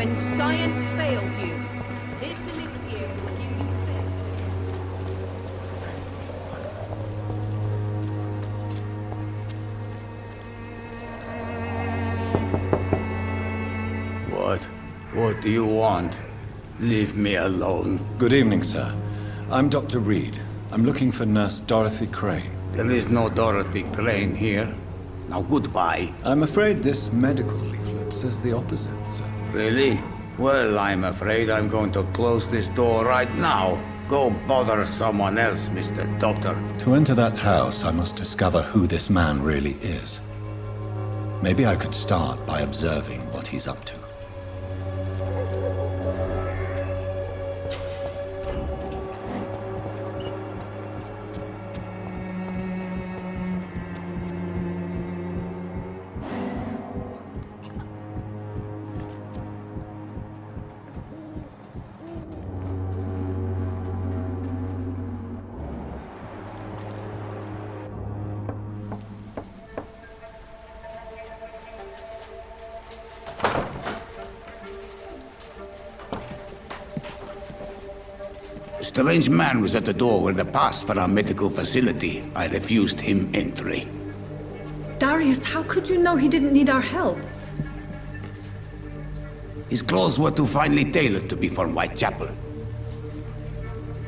When science fails you, this elixir will give you faith. What do you want? Leave me alone. Good evening, sir. I'm Dr. Reed. I'm looking for Nurse Dorothy Crane. There is no Dorothy Crane here. Now goodbye. I'm afraid this medical leaflet says the opposite, sir. Really? Well, I'm afraid I'm going to close this door right now. Go bother someone else, Mr. Doctor. To enter that house, I must discover who this man really is. Maybe I could start by observing what he's up to. A strange man was at the door with a pass for our medical facility. I refused him entry. Darius, how could you know he didn't need our help? His clothes were too finely tailored to be from Whitechapel.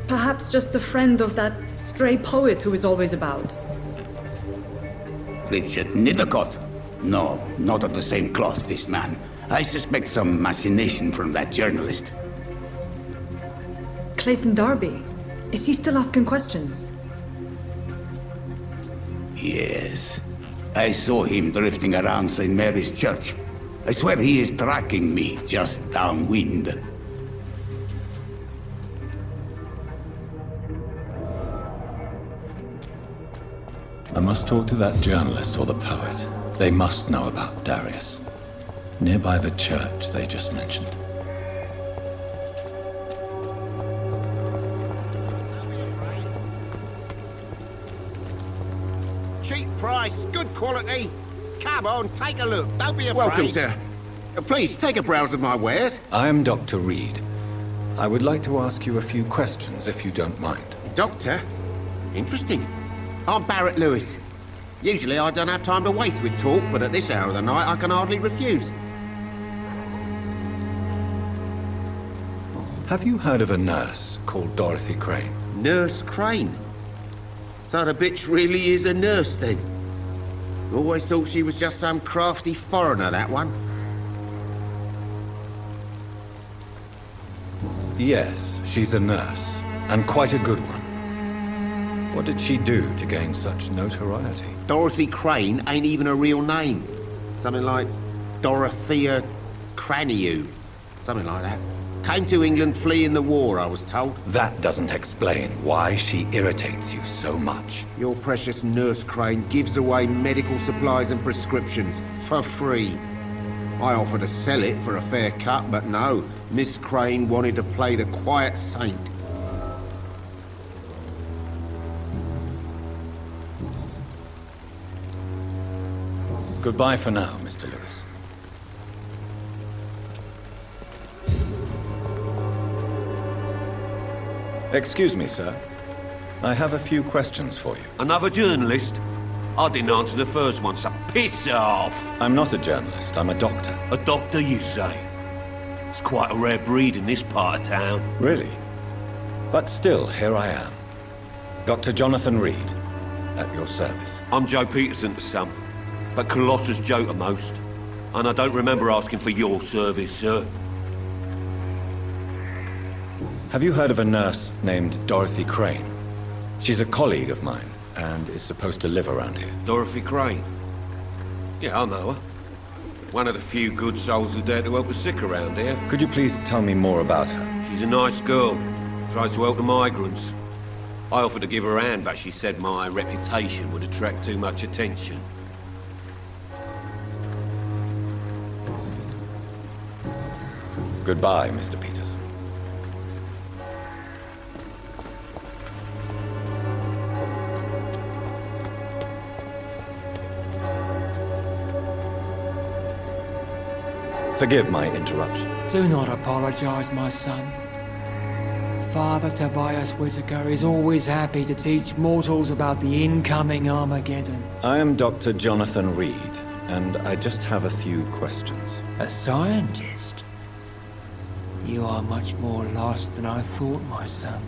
Perhaps just a friend of that stray poet who is always about. Richard Nithercott? No, not of the same cloth, this man. I suspect some machination from that journalist. Clayton Darby. Is he still asking questions? Yes. I saw him drifting around St. Mary's Church. I swear he is tracking me just downwind. I must talk to that journalist or the poet. They must know about Darius. Nearby the church they just mentioned. Cheap price, good quality. Come on, take a look. Don't be afraid. Welcome, sir. Please, take a browse of my wares. I am Dr. Reed. I would like to ask you a few questions, if you don't mind. Doctor? Interesting. I'm Barrett Lewis. Usually I don't have time to waste with talk, but at this hour of the night I can hardly refuse. Have you heard of a nurse called Dorothy Crane? Nurse Crane? So the bitch really is a nurse, then? Always thought she was just some crafty foreigner, that one. Yes, she's a nurse, and quite a good one. What did she do to gain such notoriety? Dorothy Crane ain't even a real name. Something like Dorothea Craniu. Something like that. Came to England fleeing the war, I was told. That doesn't explain why she irritates you so much. Your precious Nurse Crane gives away medical supplies and prescriptions for free. I offered to sell it for a fair cut, but no. Miss Crane wanted to play the quiet saint. Goodbye for now, Mr. Lewis. Excuse me, sir. I have a few questions for you. Another journalist? I didn't answer the first one, so piss off! I'm not a journalist, I'm a doctor. A doctor, you say? It's quite a rare breed in this part of town. Really? But still, here I am. Dr. Jonathan Reed, at your service. I'm Joe Peterson to some, but Colossus Joe to most. And I don't remember asking for your service, sir. Have you heard of a nurse named Dorothy Crane? She's a colleague of mine, and is supposed to live around here. Dorothy Crane? Yeah, I know her. One of the few good souls who dare to help the sick around here. Could you please tell me more about her? She's a nice girl. Tries to help the migrants. I offered to give her a hand, but she said my reputation would attract too much attention. Goodbye, Mr. Peterson. Forgive my interruption. Do not apologize, my son. Father Tobias Whitaker is always happy to teach mortals about the incoming Armageddon. I am Dr. Jonathan Reed, and I just have a few questions. A scientist? You are much more lost than I thought, my son.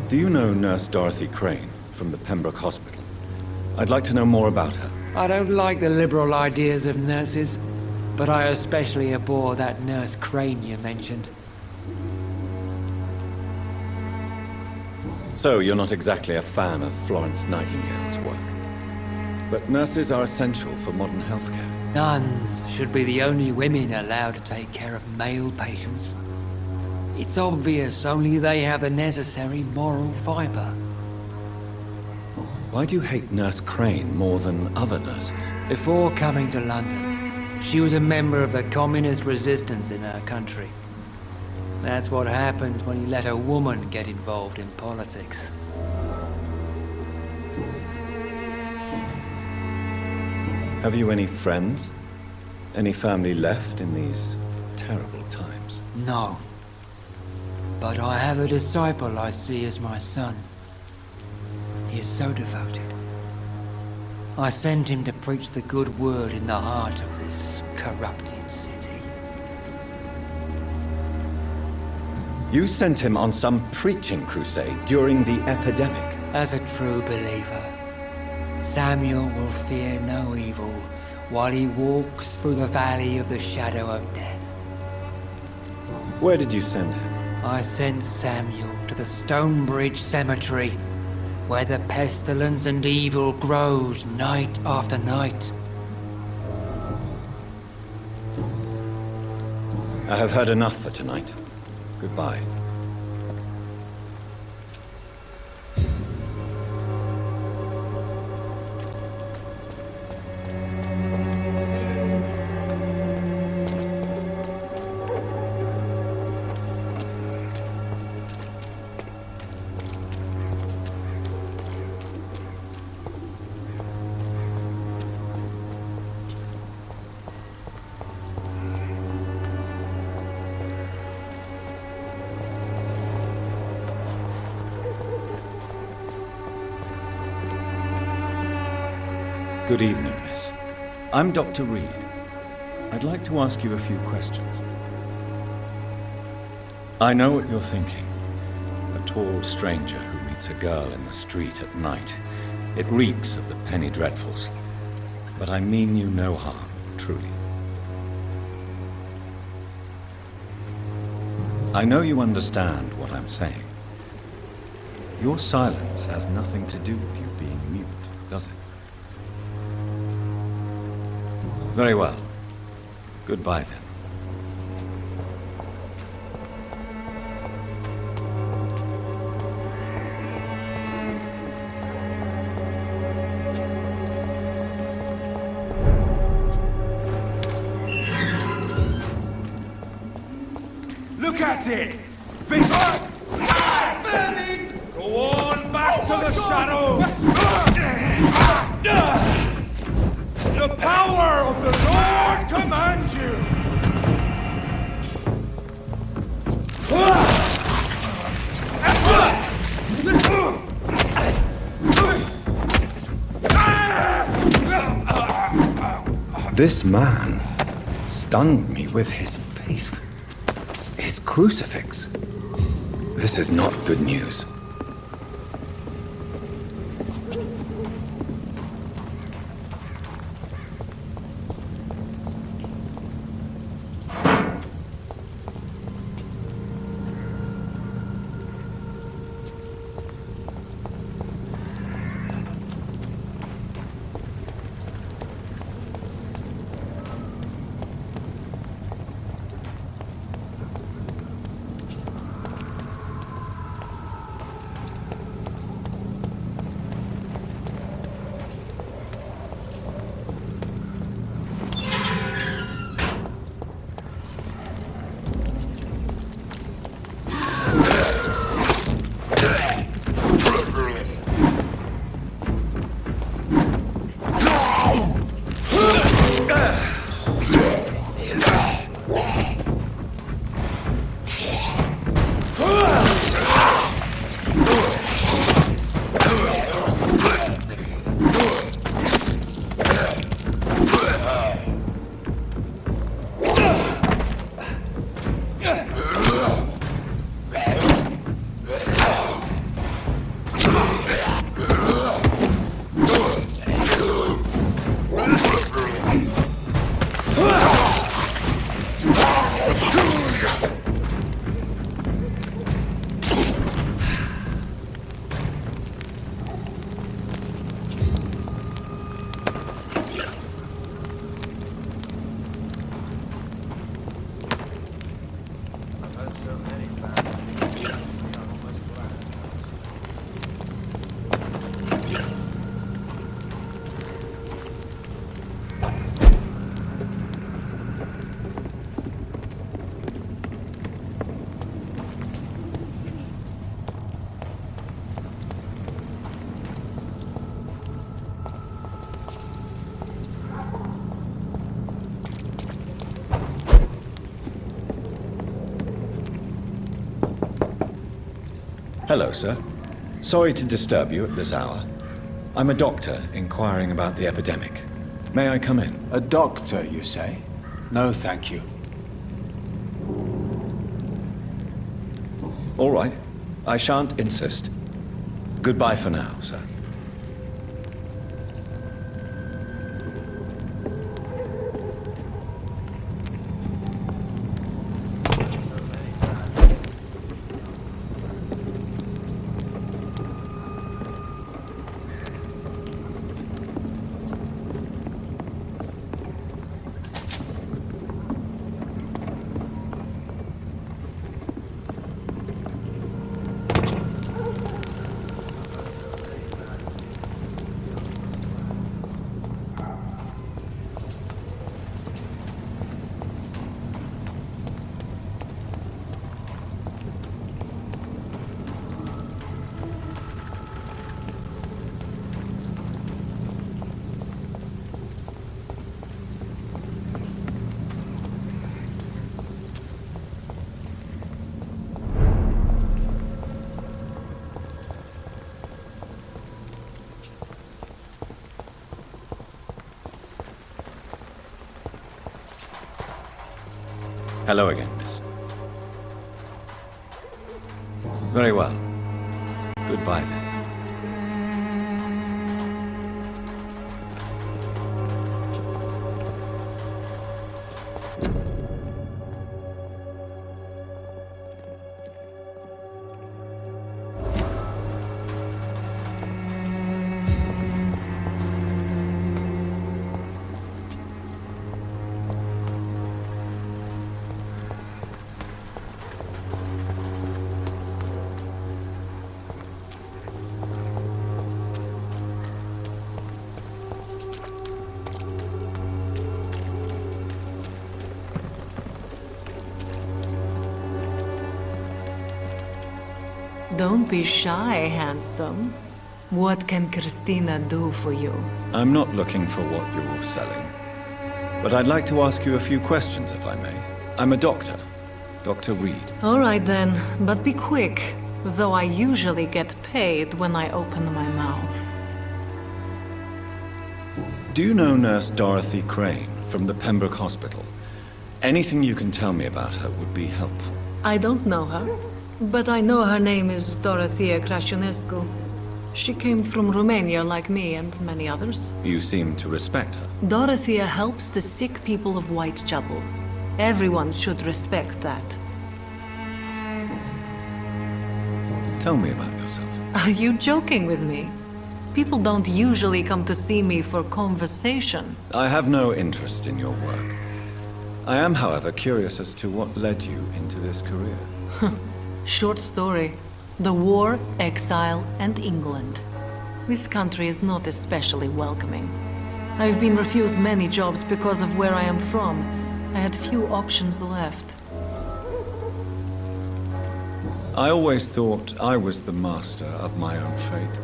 Do you know Nurse Dorothy Crane from the Pembroke Hospital? I'd like to know more about her. I don't like the liberal ideas of nurses, but I especially abhor that Nurse Crane you mentioned. So, you're not exactly a fan of Florence Nightingale's work. But nurses are essential for modern healthcare. Nuns should be the only women allowed to take care of male patients. It's obvious only they have the necessary moral fiber. Why do you hate Nurse Crane more than other nurses? Before coming to London, she was a member of the communist resistance in her country. That's what happens when you let a woman get involved in politics. Have you any friends? Any family left in these terrible times? No. But I have a disciple I see as my son. He is so devoted. I sent him to preach the good word in the heart of this corrupted city. You sent him on some preaching crusade during the epidemic. As a true believer, Samuel will fear no evil while he walks through the valley of the shadow of death. Where did you send him? I sent Samuel to the Stonebridge Cemetery, where the pestilence and evil grows night after night. I have heard enough for tonight. Goodbye. Good evening, miss. I'm Dr. Reed. I'd like to ask you a few questions. I know what you're thinking. A tall stranger who meets a girl in the street at night. It reeks of the penny dreadfuls. But I mean you no harm, truly. I know you understand what I'm saying. Your silence has nothing to do with you being mute, does it? Very well. Goodbye, then. Look at it! Fish up! Go on back to the shadow! The power of the Lord commands you! This man stunned me with his faith. His crucifix. This is not good news. Hello, sir. Sorry to disturb you at this hour. I'm a doctor inquiring about the epidemic. May I come in? A doctor, you say? No, thank you. All right. I shan't insist. Goodbye for now, sir. Hello again, miss. Very well. Goodbye, then. Don't be shy, handsome. What can Christina do for you? I'm not looking for what you're selling. But I'd like to ask you a few questions, if I may. I'm a doctor. Dr. Reed. All right then, but be quick. Though I usually get paid when I open my mouth. Do you know Nurse Dorothy Crane from the Pembroke Hospital? Anything you can tell me about her would be helpful. I don't know her, but I know her name is Dorothea Crăciunescu. She came from Romania like me and many others. You seem to respect her. Dorothea helps the sick people of Whitechapel. Everyone should respect that. Tell me about yourself. Are you joking with me? People don't usually come to see me for conversation. I have no interest in your work. I am, however, curious as to what led you into this career. Short story. The war, exile, and England. This country is not especially welcoming. I've been refused many jobs because of where I am from. I had few options left. I always thought I was the master of my own fate.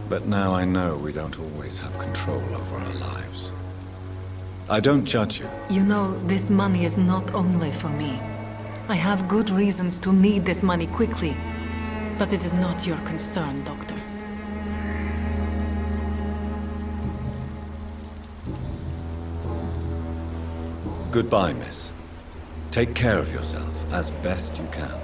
But now I know we don't always have control over our lives. I don't judge you. You know, this money is not only for me. I have good reasons to need this money quickly. But it is not your concern, Doctor. Goodbye, miss. Take care of yourself as best you can.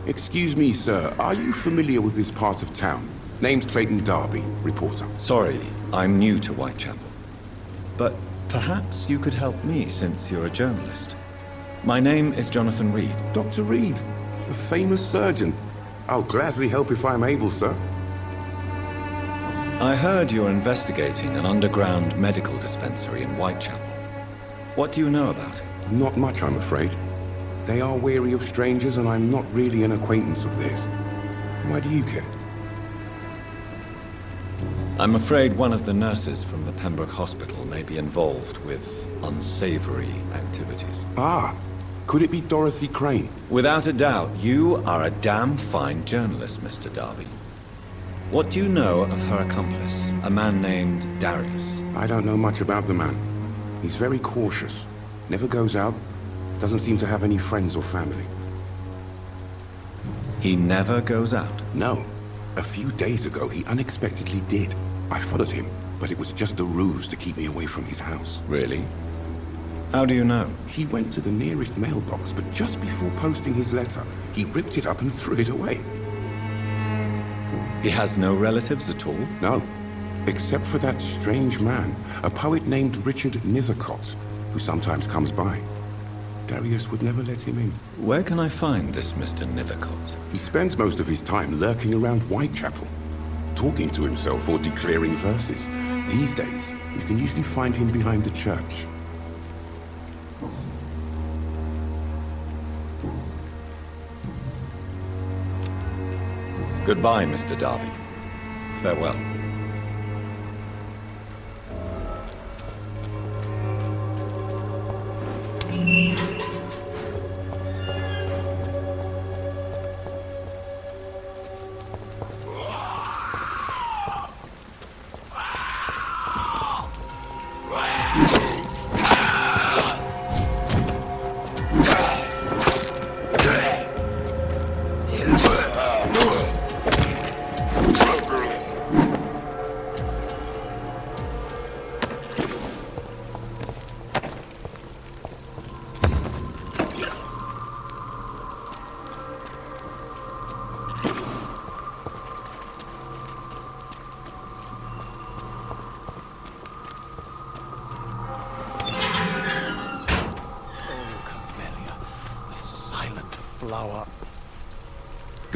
Excuse me, sir. Are you familiar with this part of town? Name's Clayton Darby, reporter. Sorry, I'm new to Whitechapel. But perhaps you could help me since you're a journalist. My name is Jonathan Reed. Dr. Reed, the famous surgeon. I'll gladly help if I'm able, sir. I heard you're investigating an underground medical dispensary in Whitechapel. What do you know about it? Not much, I'm afraid. They are wary of strangers, and I'm not really an acquaintance of theirs. Why do you care? I'm afraid one of the nurses from the Pembroke Hospital may be involved with unsavory activities. Ah, Could it be Dorothy Crane? Without a doubt, you are a damn fine journalist, Mr. Darby. What do you know of her accomplice, a man named Darius? I don't know much about the man. He's very cautious. Never goes out. Doesn't seem to have any friends or family. He never goes out? No. A few days ago, he unexpectedly did. I followed him, but it was just a ruse to keep me away from his house. Really? How do you know? He went to the nearest mailbox, but just before posting his letter, he ripped it up and threw it away. He has no relatives at all? No. Except for that strange man, a poet named Richard Nithercott, who sometimes comes by. Darius would never let him in. Where can I find this Mr. Nithercott? He spends most of his time lurking around Whitechapel, talking to himself or declaring verses. These days, you can usually find him behind the church. Goodbye, Mr. Darby. Farewell.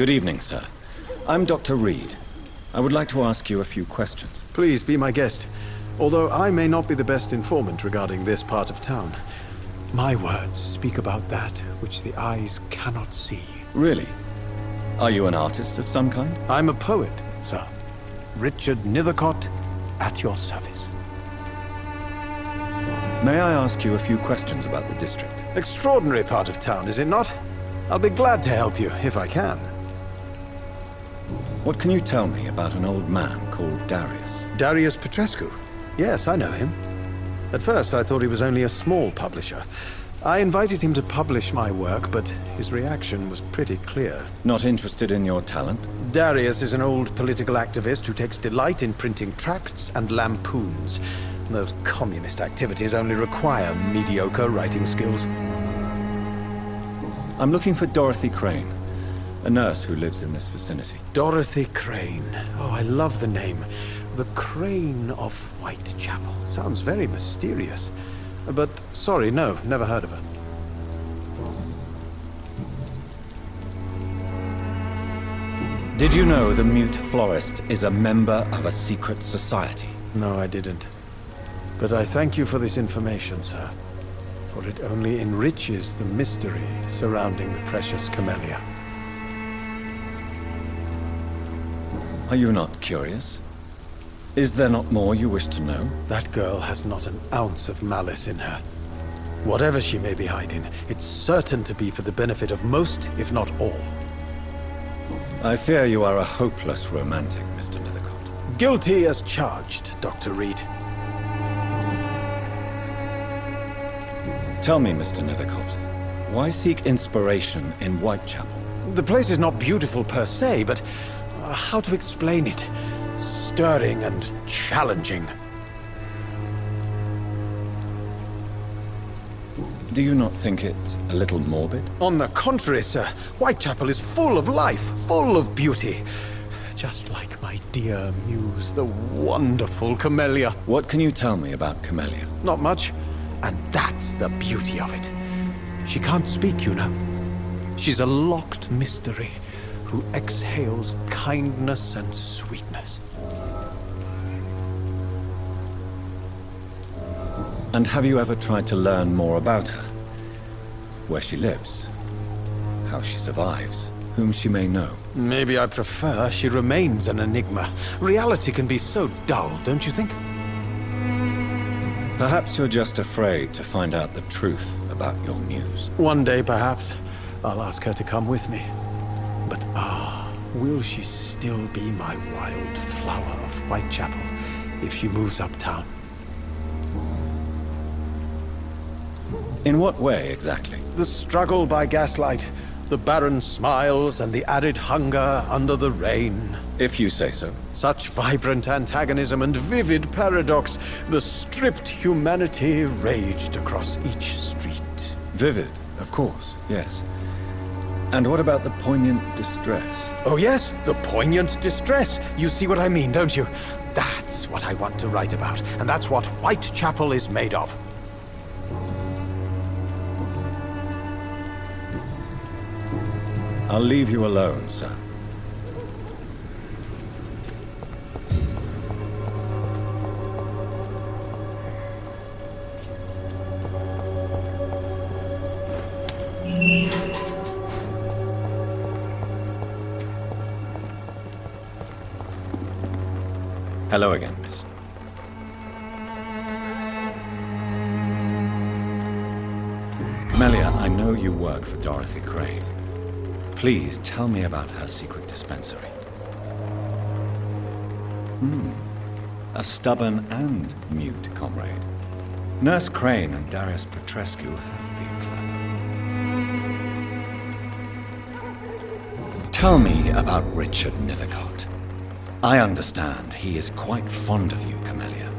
Good evening, sir. I'm Dr. Reed. I would like to ask you a few questions. Please be my guest. Although I may not be the best informant regarding this part of town, my words speak about that which the eyes cannot see. Really? Are you an artist of some kind? I'm a poet, sir. Richard Nithercott, at your service. May I ask you a few questions about the district? Extraordinary part of town, is it not? I'll be glad to help you, if I can. What can you tell me about an old man called Darius? Darius Petrescu? Yes, I know him. At first, I thought he was only a small publisher. I invited him to publish my work, but his reaction was pretty clear. Not interested in your talent? Darius is an old political activist who takes delight in printing tracts and lampoons. Those communist activities only require mediocre writing skills. I'm looking for Dorothy Crane, a nurse who lives in this vicinity. Dorothy Crane. Oh, I love the name. The Crane of Whitechapel. Sounds very mysterious. But, sorry, no, never heard of her. Did you know the Mute Florist is a member of a secret society? No, I didn't. But I thank you for this information, sir. For it only enriches the mystery surrounding the precious camellia. Are you not curious? Is there not more you wish to know? That girl has not an ounce of malice in her. Whatever she may be hiding, it's certain to be for the benefit of most, if not all. I fear you are a hopeless romantic, Mr. Nithercott. Guilty as charged, Dr. Reed. Tell me, Mr. Nithercott, why seek inspiration in Whitechapel? The place is not beautiful per se, but how to explain it? Stirring and challenging. Do you not think it a little morbid? On the contrary, sir. Whitechapel is full of life, full of beauty. Just like my dear muse, the wonderful Camellia. What can you tell me about Camellia? Not much. And that's the beauty of it. She can't speak, you know. She's a locked mystery who exhales kindness and sweetness. And have you ever tried to learn more about her? Where she lives? How she survives? Whom she may know? Maybe I prefer she remains an enigma. Reality can be so dull, don't you think? Perhaps you're just afraid to find out the truth about about your muse. One day, perhaps, I'll ask her to come with me. But will she still be my wild flower of Whitechapel if she moves uptown? In what way, exactly? The struggle by gaslight, the barren smiles, and the added hunger under the rain. If you say so. Such vibrant antagonism and vivid paradox. The stripped humanity raged across each street. Vivid, of course, yes. And what about the poignant distress? Oh yes, the poignant distress. You see what I mean, don't you? That's what I want to write about, and that's what Whitechapel is made of. I'll leave you alone, sir. Hello again, miss. Melia, I know you work for Dorothy Crane. Please tell me about her secret dispensary. A stubborn and mute comrade. Nurse Crane and Darius Petrescu have been clever. Tell me about Richard Nithercott. I understand he is quite fond of you, Camellia.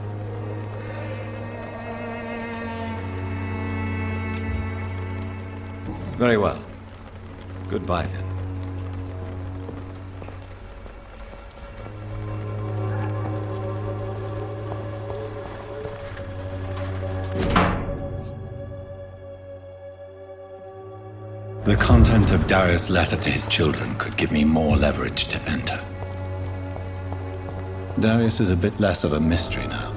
Very well. Goodbye, then. The content of Darius' letter to his children could give me more leverage to enter. Darius is a bit less of a mystery now.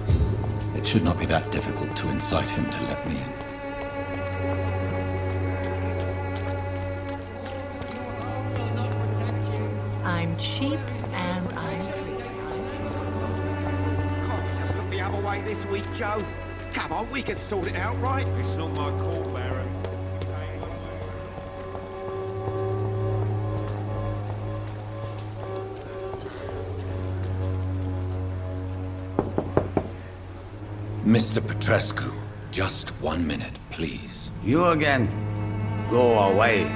It should not be that difficult to incite him to let me in. I'm cheap and I'm free. Can't we just look the other way this week, Joe? Come on, we can sort it out, right? It's not my call, Baron. Mr. Petrescu, just 1 minute, please. You again? Go away.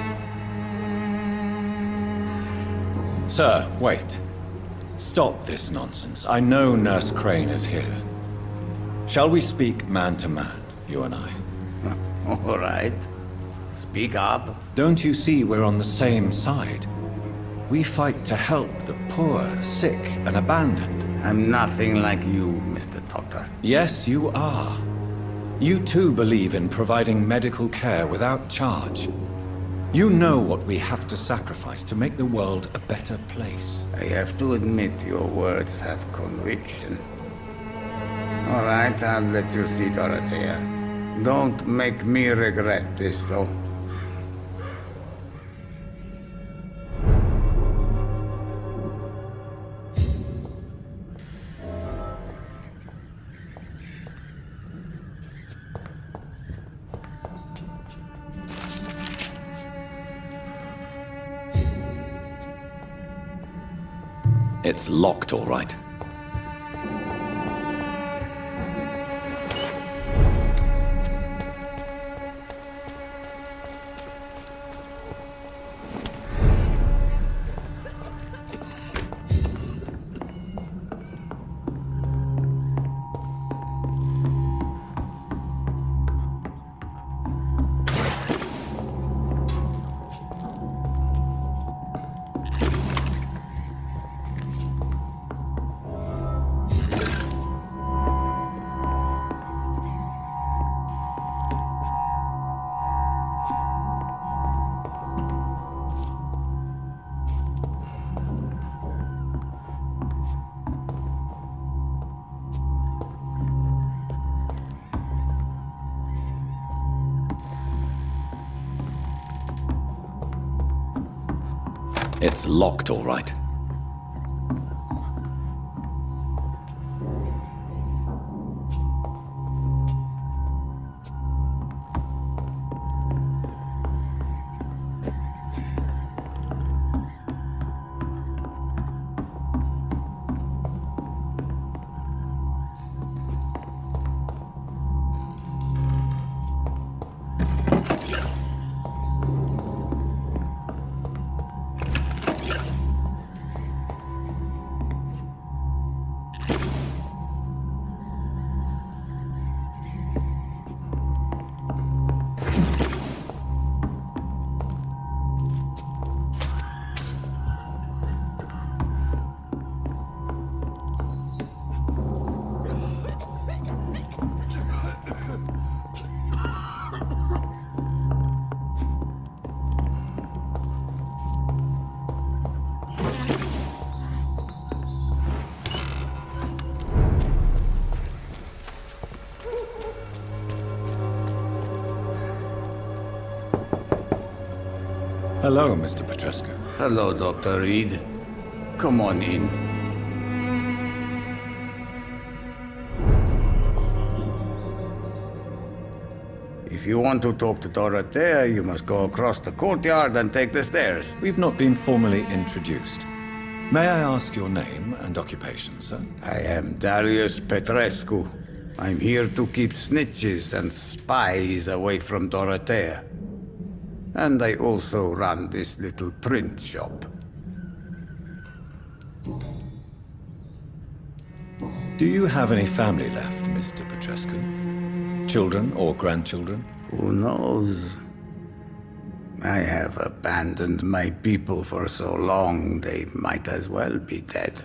Sir, wait. Stop this nonsense. I know Nurse Crane is here. Shall we speak man to man, you and I? All right. Speak up. Don't you see we're on the same side? We fight to help the poor, sick, and abandoned. I'm nothing like you, Mr. Doctor. Yes, you are. You too believe in providing medical care without charge. You know what we have to sacrifice to make the world a better place. I have to admit your words have conviction. All right, I'll let you see Dorothea. Don't make me regret this, though. It's locked, all right. It's locked, all right. Hello, Mr. Petrescu. Hello, Dr. Reed. Come on in. If you want to talk to Dorothea, you must go across the courtyard and take the stairs. We've not been formally introduced. May I ask your name and occupation, sir? I am Darius Petrescu. I'm here to keep snitches and spies away from Dorothea. And I also run this little print shop. Do you have any family left, Mr. Petrescu? Children or grandchildren? Who knows? I have abandoned my people for so long, they might as well be dead.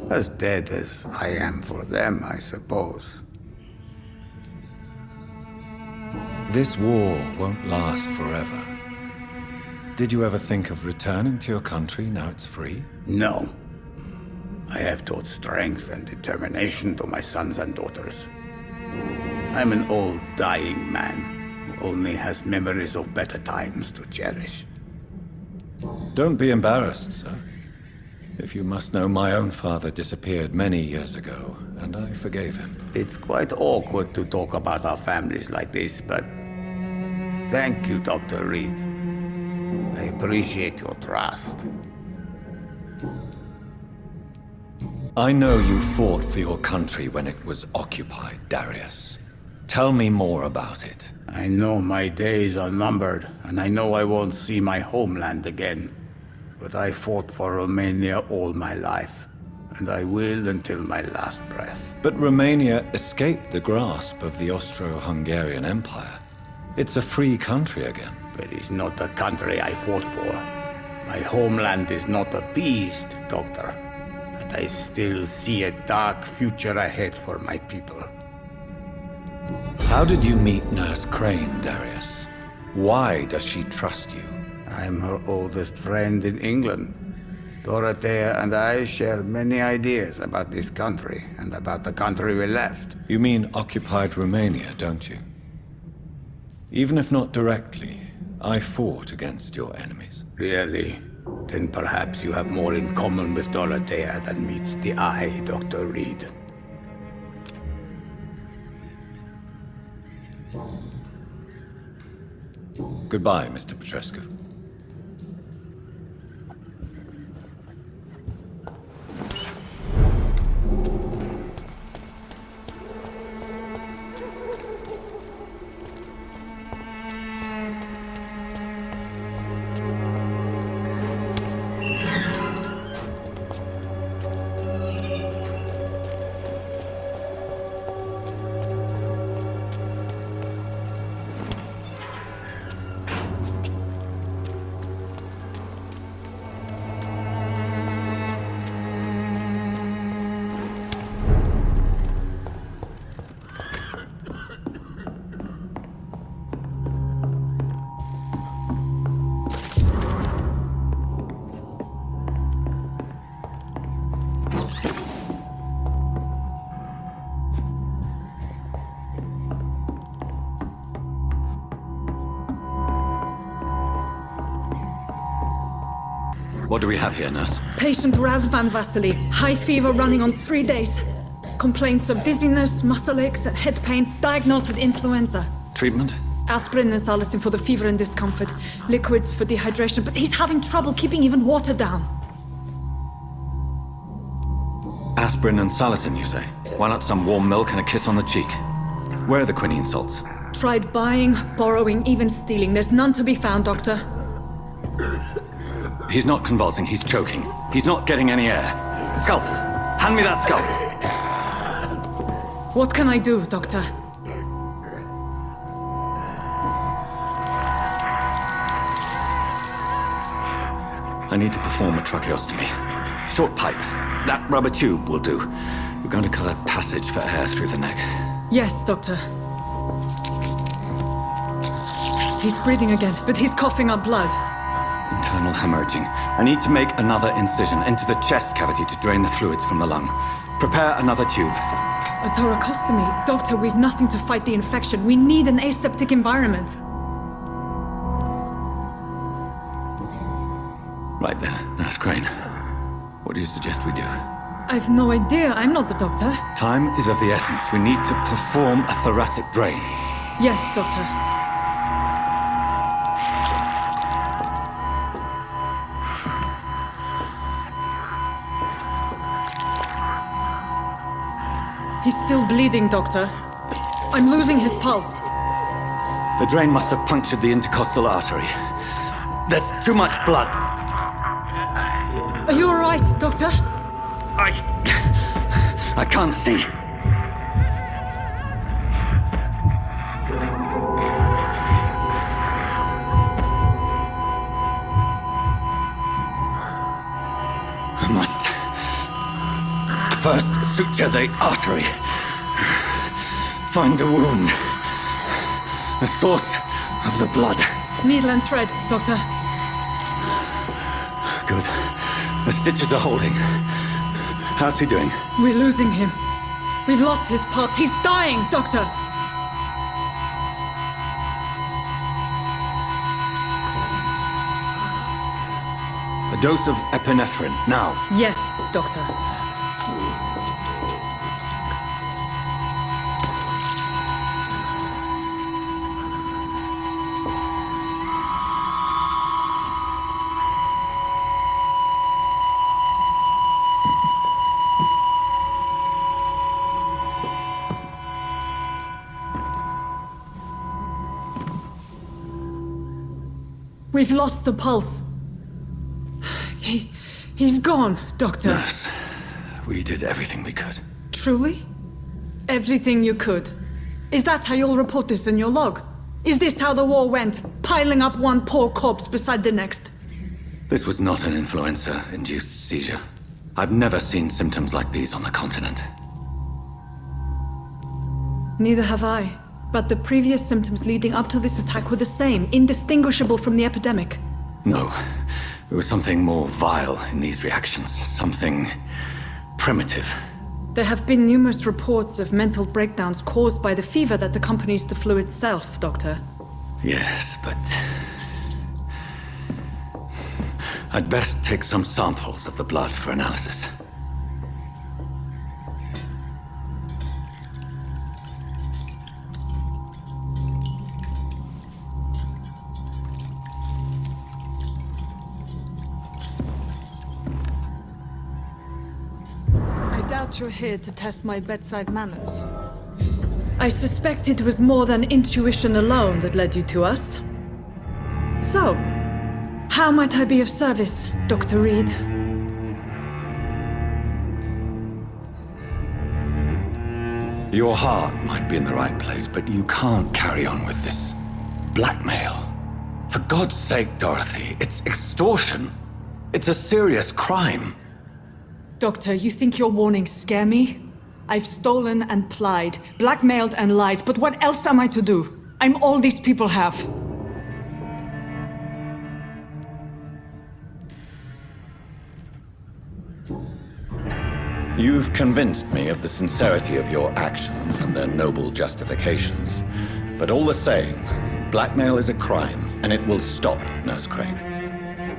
As dead as I am for them, I suppose. This war won't last forever. Did you ever think of returning to your country now it's free? No. I have taught strength and determination to my sons and daughters. I'm an old, dying man who only has memories of better times to cherish. Don't be embarrassed, sir. If you must know, my own father disappeared many years ago, and I forgave him. It's quite awkward to talk about our families like this, but thank you, Dr. Reed. I appreciate your trust. I know you fought for your country when it was occupied, Darius. Tell me more about it. I know my days are numbered, and I know I won't see my homeland again. But I fought for Romania all my life, and I will until my last breath. But Romania escaped the grasp of the Austro-Hungarian Empire. It's a free country again. But it's not the country I fought for. My homeland is not appeased, Doctor. And I still see a dark future ahead for my people. How did you meet Nurse Crane, Darius? Why does she trust you? I'm her oldest friend in England. Dorothea and I share many ideas about this country and about the country we left. You mean occupied Romania, don't you? Even if not directly, I fought against your enemies. Really? Then perhaps you have more in common with Dorothea than meets the eye, Dr. Reed. Goodbye, Mr. Petrescu. What do we have here, nurse? Patient Razvan Vasily. High fever running on 3 days. Complaints of dizziness, muscle aches, and head pain. Diagnosed with influenza. Treatment? Aspirin and salicin for the fever and discomfort. Liquids for dehydration, but he's having trouble keeping even water down. Aspirin and salicin, you say? Why not some warm milk and a kiss on the cheek? Where are the quinine salts? Tried buying, borrowing, even stealing. There's none to be found, Doctor. He's not convulsing, he's choking. He's not getting any air. Scalpel! Hand me that scalpel! What can I do, Doctor? I need to perform a tracheostomy. Short pipe. That rubber tube will do. We're going to cut a passage for air through the neck. Yes, Doctor. He's breathing again, but he's coughing up blood. internal hemorrhaging. I need to make another incision into the chest cavity to drain the fluids from the lung. Prepare another tube. A thoracostomy. Doctor, we've nothing to fight the infection. We need an aseptic environment. Right then, Nurse Crane. What do you suggest we do? I've no idea. I'm not the doctor. Time is of the essence. We need to perform a thoracic drain. Yes, Doctor. He's still bleeding, Doctor. I'm losing his pulse. The drain must have punctured the intercostal artery. There's too much blood. Are you all right, Doctor? I can't see. I must first suture the artery. Find the wound. The source of the blood. Needle and thread, Doctor. Good. The stitches are holding. How's he doing? We're losing him. We've lost his pulse. He's dying, Doctor! A dose of epinephrine, now. Yes, Doctor. We've lost the pulse. He's gone, Doctor. Nurse, we did everything we could. Truly? Everything you could. Is that how you'll report this in your log? Is this how the war went? Piling up one poor corpse beside the next? This was not an influenza-induced seizure. I've never seen symptoms like these on the continent. Neither have I. But the previous symptoms leading up to this attack were the same, indistinguishable from the epidemic. No. There was something more vile in these reactions. Something primitive. There have been numerous reports of mental breakdowns caused by the fever that accompanies the flu itself, Doctor. Yes, but... I'd best take some samples of the blood for analysis. You're here to test my bedside manners. I suspect it was more than intuition alone that led you to us. So, how might I be of service, Dr. Reed? Your heart might be in the right place, but you can't carry on with this blackmail. For God's sake, Dorothy, it's extortion. It's a serious crime. Doctor, you think your warnings scare me? I've stolen and plied, blackmailed and lied, but what else am I to do? I'm all these people have. You've convinced me of the sincerity of your actions and their noble justifications. But all the same, blackmail is a crime, and it will stop, Nurse Crane.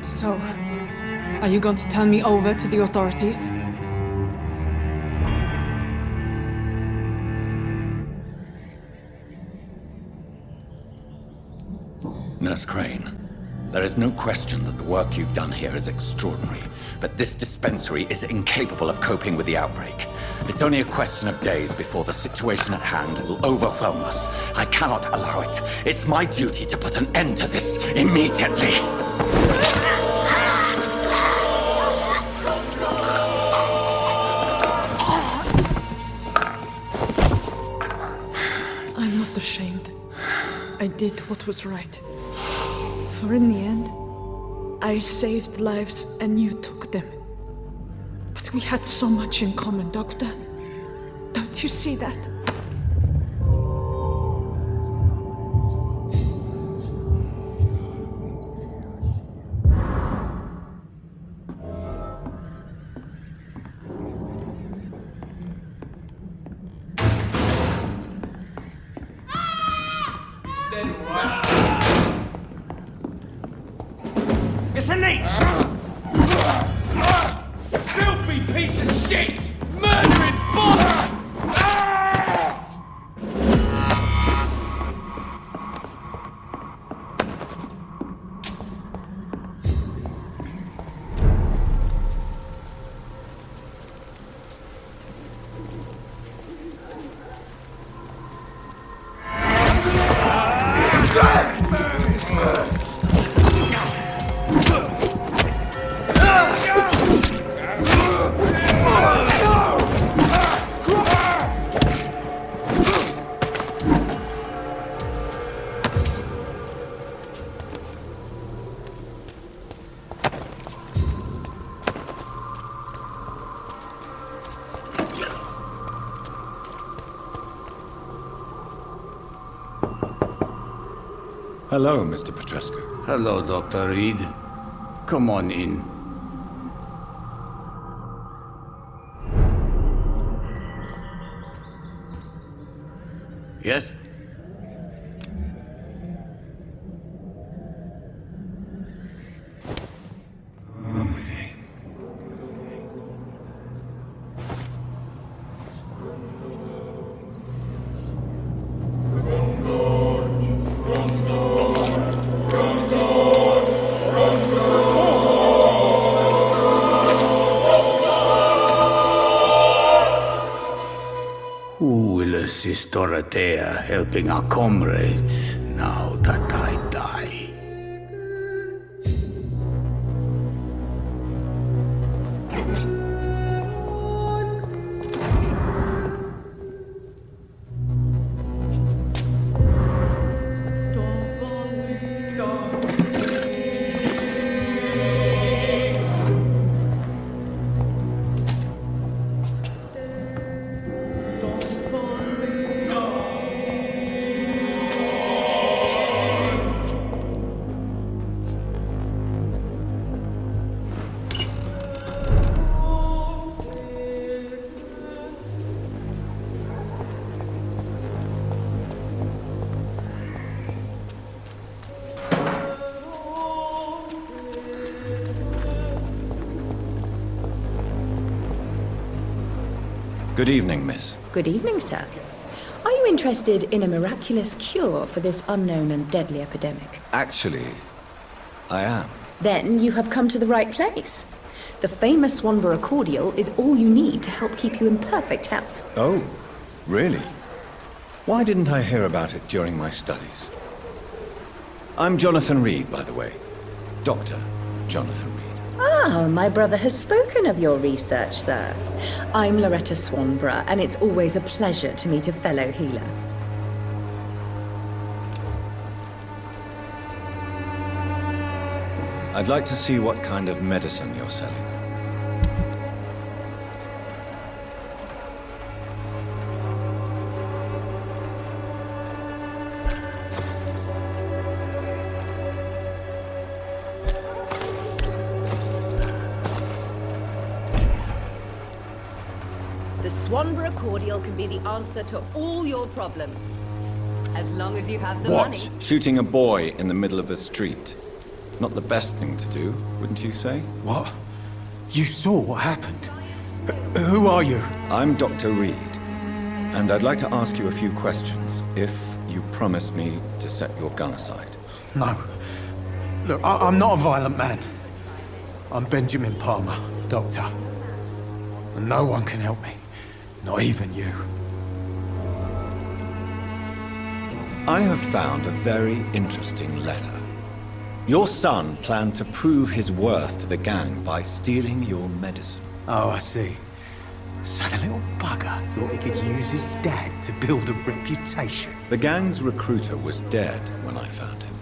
So, are you going to turn me over to the authorities? Nurse Crane, there is no question that the work you've done here is extraordinary, but this dispensary is incapable of coping with the outbreak. It's only a question of days before the situation at hand will overwhelm us. I cannot allow it. It's my duty to put an end to this immediately. I'm not ashamed. I did what was right. For in the end, I saved lives and you took them. But we had so much in common, Doctor. Don't you see that? Shit! Murdering bastard! Hello, Mr. Petrescu. Hello, Dr. Reed. Come on in. Yes? Who will assist Dorothea helping our comrades now that I die? Good evening, miss. Good evening, sir. Are you interested in a miraculous cure for this unknown and deadly epidemic? Actually, I am. Then you have come to the right place. The famous Swanborough cordial is all you need to help keep you in perfect health. Oh, really? Why didn't I hear about it during my studies? I'm Jonathan Reed, by the way. Dr. Jonathan Reed. Ah, my brother has spoken of your research, sir. I'm Loretta Swanborough, and it's always a pleasure to meet a fellow healer. I'd like to see what kind of medicine you're selling. The Swanborough cordial can be the answer to all your problems. As long as you have the money. What? Shooting a boy in the middle of the street? Not the best thing to do, wouldn't you say? What? You saw what happened? Who are you? I'm Dr. Reed, and I'd like to ask you a few questions, if you promise me to set your gun aside. No. Look, I'm not a violent man. I'm Benjamin Palmer, doctor. And no one can help me. Not even you. I have found a very interesting letter. Your son planned to prove his worth to the gang by stealing your medicine. Oh, I see. So the little bugger thought he could use his dad to build a reputation. The gang's recruiter was dead when I found him.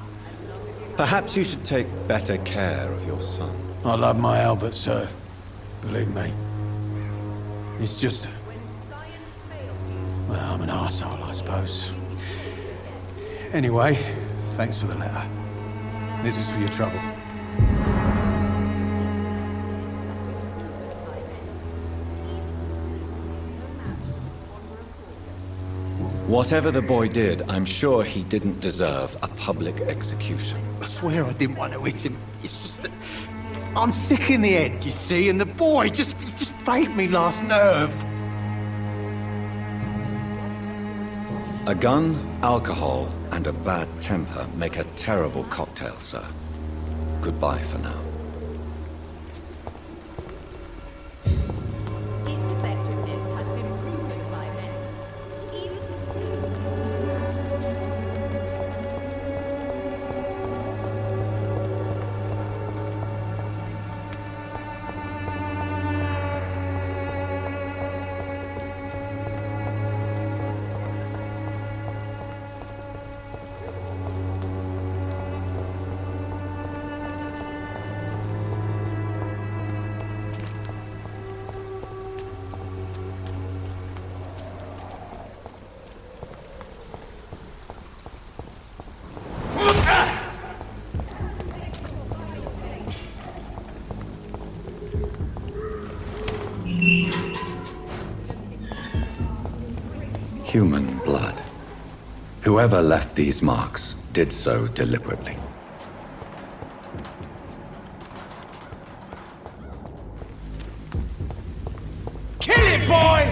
Perhaps you should take better care of your son. I love my Albert, sir. Believe me. It's just... well, I'm an arsehole, I suppose. Anyway, thanks for the letter. This is for your trouble. Whatever the boy did, I'm sure he didn't deserve a public execution. I swear I didn't want to hit him. It's just that... I'm sick in the head, you see, and the boy just faked me last nerve. A gun, alcohol, and a bad temper make a terrible cocktail, sir. Goodbye for now. Its effectiveness has been proven by many. Human blood. Whoever left these marks did so deliberately. Kill it, boy!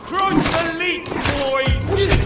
Crush the leech, boys!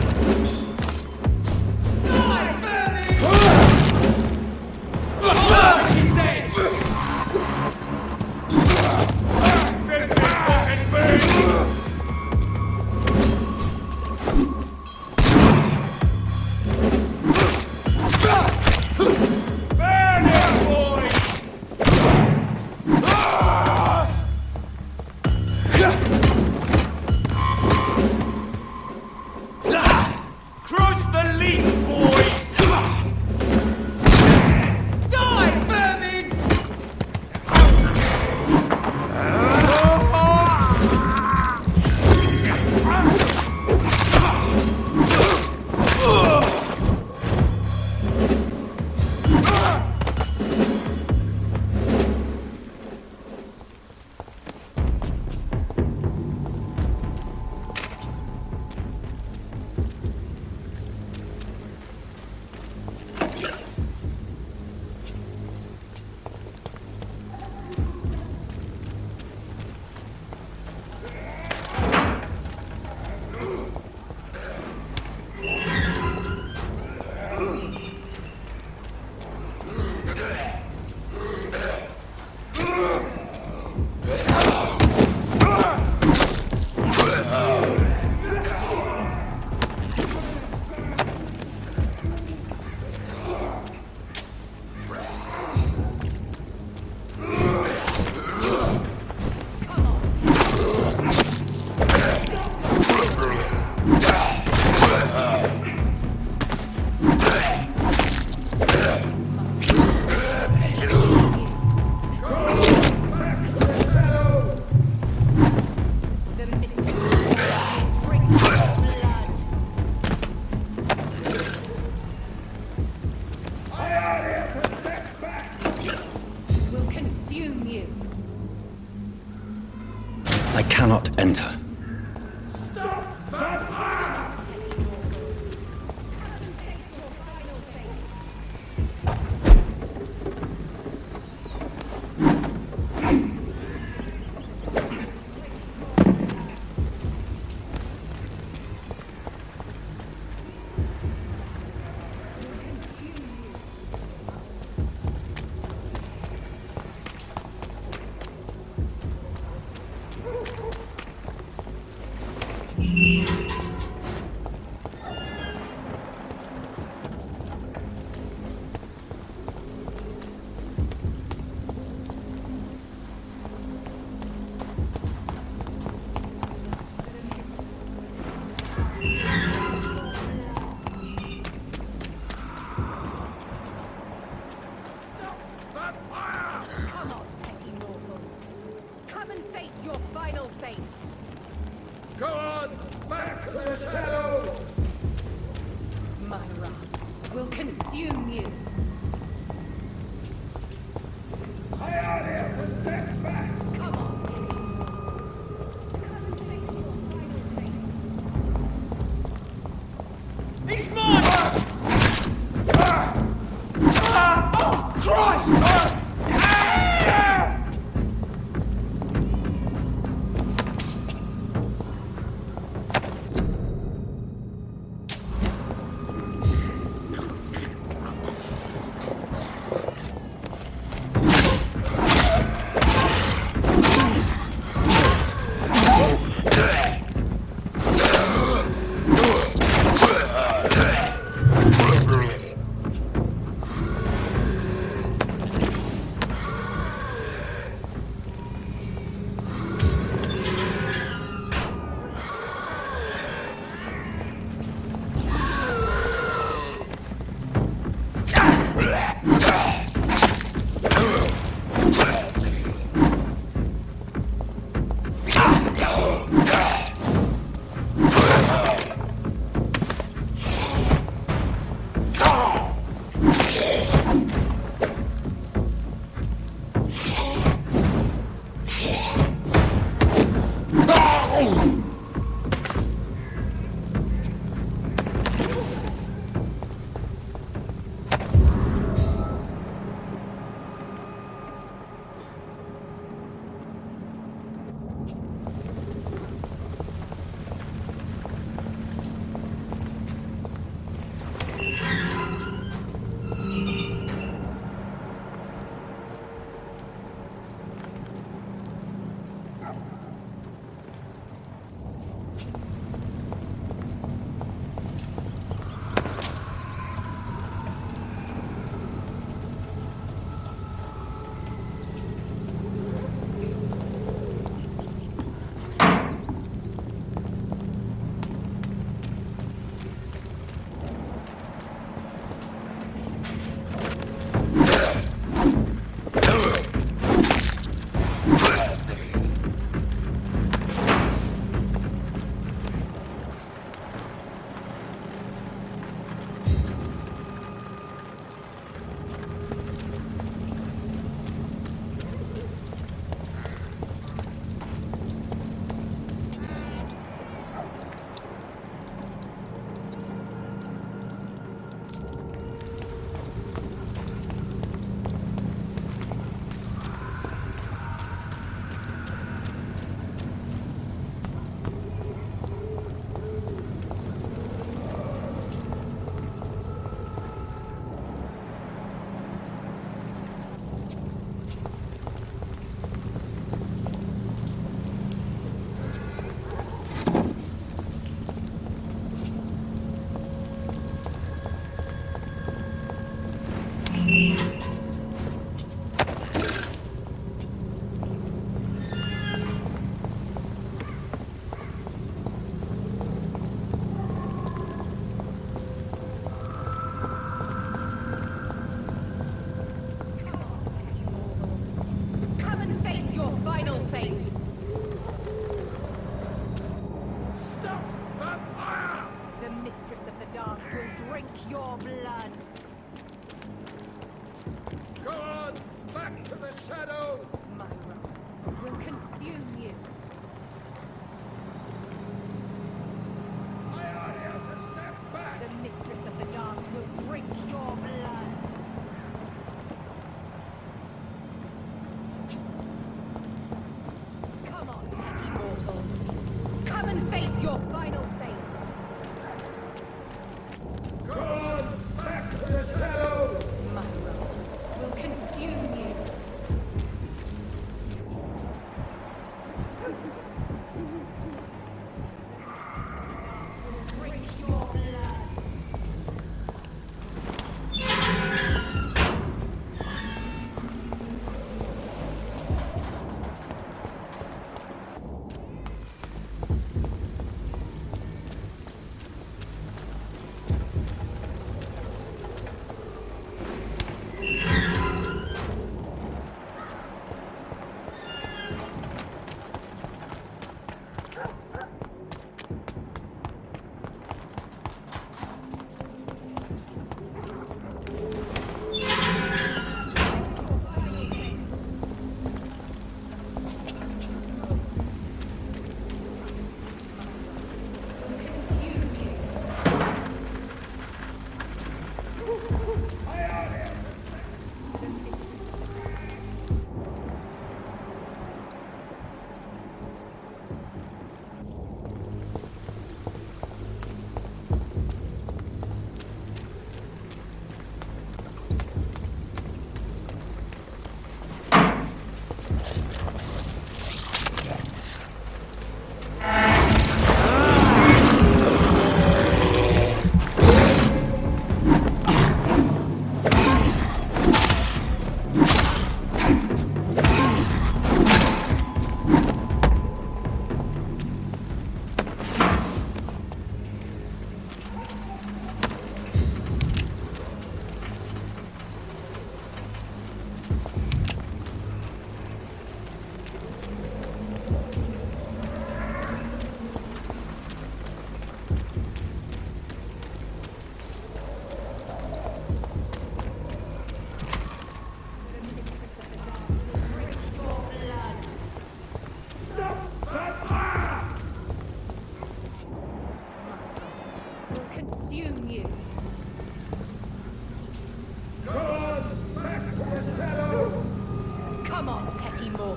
I cannot enter.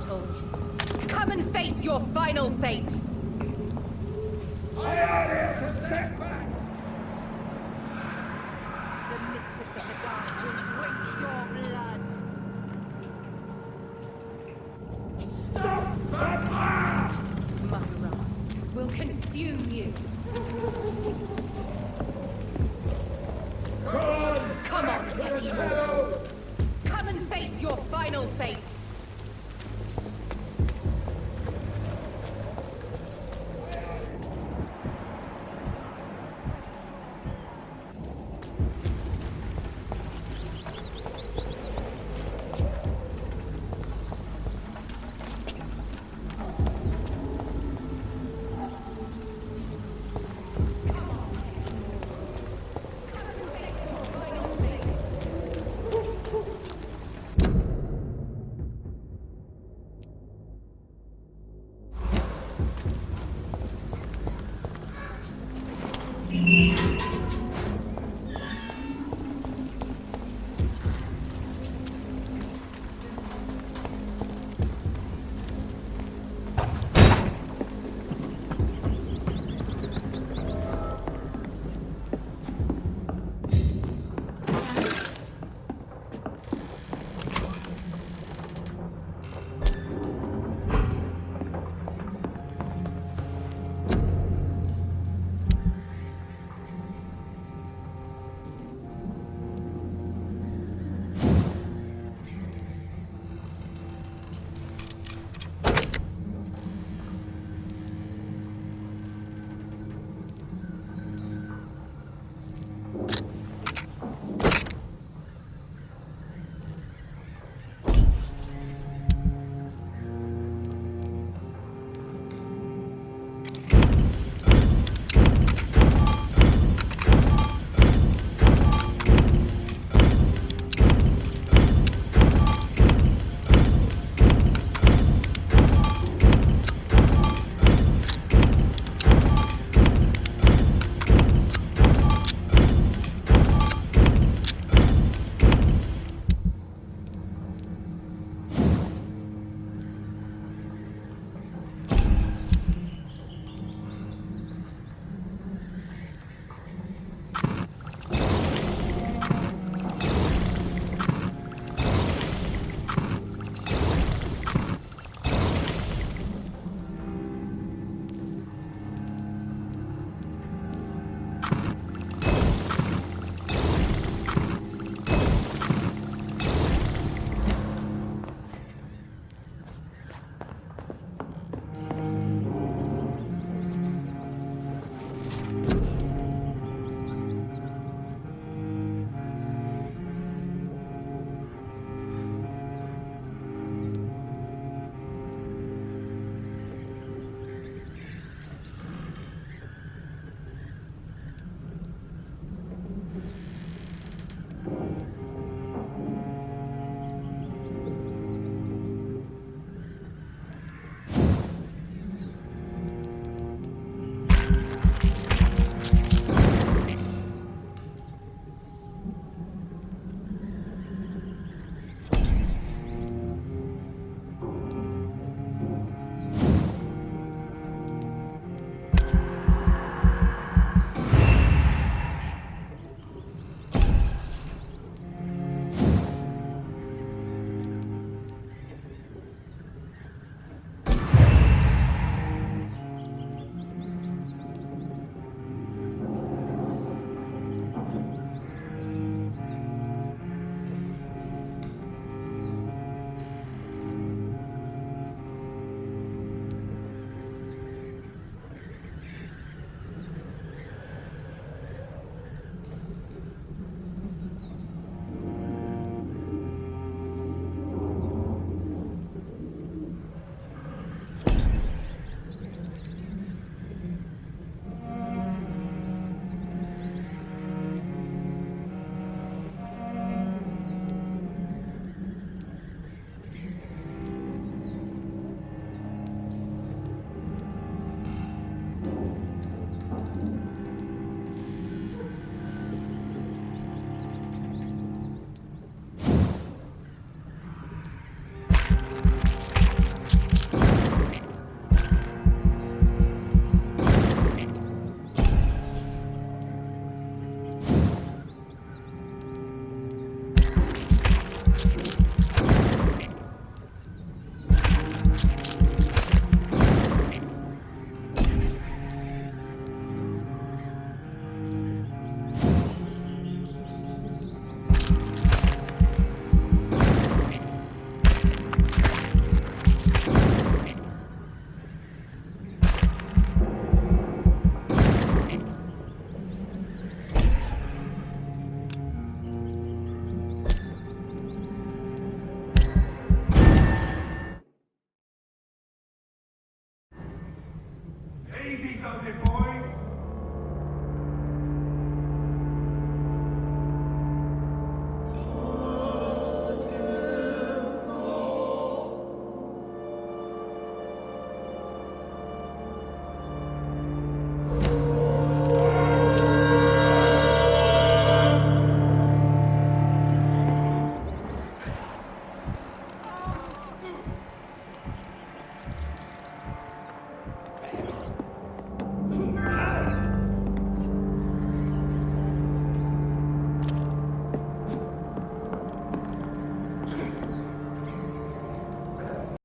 mortals. Come and face your final fate! I am here to step back! The Mistress of the Dark will drink your blood! Stop, Vampyr! Myra will consume